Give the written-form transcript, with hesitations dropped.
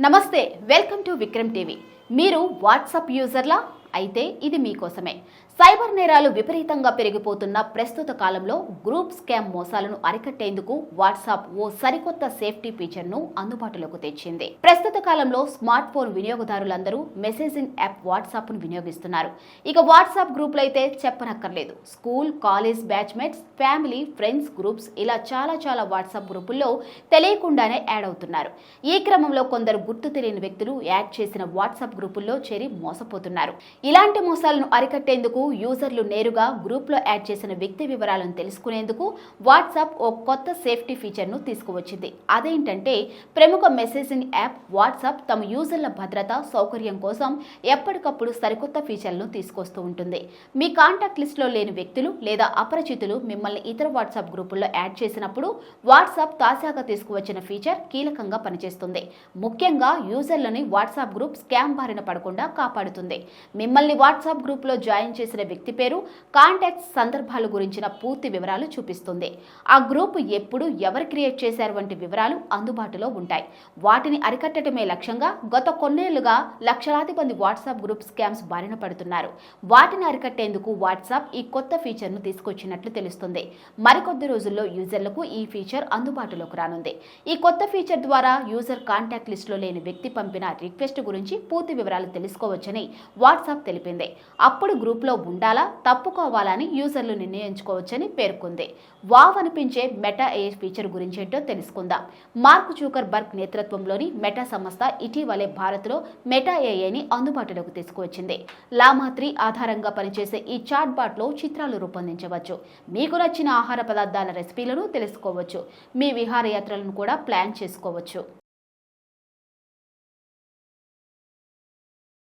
నమస్తే, welcome to Vikram TV. మీరు WhatsApp యూజర్లా? అయితే ఇది మీకోసమే. సైబర్ నేరాలు విపరీతంగా పెరిగిపోతున్న ప్రస్తుత కాలంలో గ్రూప్ స్కామ్ మోసాలను అరికట్టేందుకు వాట్సాప్ ఓ సరికొత్త సేఫ్టీ ఫీచర్ను అందుబాటులోకి తెచ్చింది. ప్రస్తుత కాలంలో స్మార్ట్ ఫోన్ వినియోగదారులందరూ మెసేజింగ్ యాప్ వాట్సాప్ను వినియోగిస్తున్నారు. ఇక వాట్సాప్ గ్రూపులు అయితే చెప్పనక్కర్లేదు. School, college batchmates, family, friends groups ఇలా చాలా వాట్సాప్ గ్రూపుల్లో తెలియకుండానే యాడ్ అవుతున్నారు. ఈ క్రమంలో కొందరు గుర్తు తెలియని వ్యక్తులు యాడ్ చేసిన వాట్సాప్ గ్రూపుల్లో చేరి మోసపోతున్నారు. ఇలాంటి మోసాలను అరికట్టేందుకు యూజర్లు నేరుగా గ్రూప్లో యాడ్ చేసిన వ్యక్తి వివరాలను తెలుసుకునేందుకు వాట్సాప్ ఓ కొత్త సేఫ్టీ ఫీచర్ను తీసుకువచ్చింది. అదేంటంటే, ప్రముఖ మెసేజింగ్ యాప్ వాట్సాప్ తమ యూజర్ల భద్రత, సౌకర్యం కోసం ఎప్పటికప్పుడు సరికొత్త ఫీచర్లను తీసుకొస్తూ ఉంటుంది. మీ కాంటాక్ట్ లిస్టులో లేని వ్యక్తులు లేదా అపరిచితులు మిమ్మల్ని ఇతర వాట్సాప్ గ్రూపుల్లో యాడ్ చేసినప్పుడు వాట్సాప్ తాజాగా తీసుకువచ్చిన ఫీచర్ కీలకంగా పనిచేస్తుంది. ముఖ్యంగా యూజర్లని వాట్సాప్ గ్రూప్ స్కామ్ బారిన పడకుండా కాపాడుతుంది. మిమ్మల్ని వాట్సాప్ గ్రూప్లో జాయిన్ చేసిన వ్యక్తి పేరు, కాంటాక్ట్స్, సందర్భాల గురించిన పూర్తి వివరాలు చూపిస్తుంది. ఆ గ్రూప్ ఎప్పుడు, ఎవరు క్రియేట్ చేశారు వంటి వివరాలు అందుబాటులో ఉంటాయి. వాటిని అరికట్టడమే లక్ష్యంగా గత కొన్నేళ్లుగా లక్షలాది మంది వాట్సాప్ గ్రూప్ స్కామ్స్ బారిన పడుతున్నారు. వాటిని అరికట్టేందుకు వాట్సాప్ ఈ కొత్త ఫీచర్ను తీసుకొచ్చినట్లు తెలుస్తుంది. మరికొద్ది రోజుల్లో యూజర్లకు ఈ ఫీచర్ అందుబాటులోకి రానుంది. ఈ కొత్త ఫీచర్ ద్వారా యూజర్ కాంటాక్ట్ లిస్టులో లేని వ్యక్తి పంపిన రిక్వెస్ట్ గురించి పూర్తి వివరాలు తెలుసుకోవచ్చని వాట్సాప్ తెలిపింది. అప్పుడు గ్రూప్లో ఉండాలా, తప్పుకోవాలని యూజర్లు నిర్ణయించుకోవచ్చని పేర్కొంది. వావ్ అనిపించే మెటా ఏ ఫీచర్ గురించేంటో తెలుసుకుందాం. మార్క్ జుకర్బర్గ్ నేతృత్వంలోని మెటా సంస్థ ఇటీవలే భారత్లో మెటా ఏఐని అందుబాటులోకి తీసుకువచ్చింది. లామా 3 ఆధారంగా పనిచేసే ఈ చాట్ బాట్లో చిత్రాలు రూపొందించవచ్చు. మీకు నచ్చిన ఆహార పదార్థాల రెసిపీలను తెలుసుకోవచ్చు. మీ విహారయాత్రలను కూడా ప్లాన్ చేసుకోవచ్చు.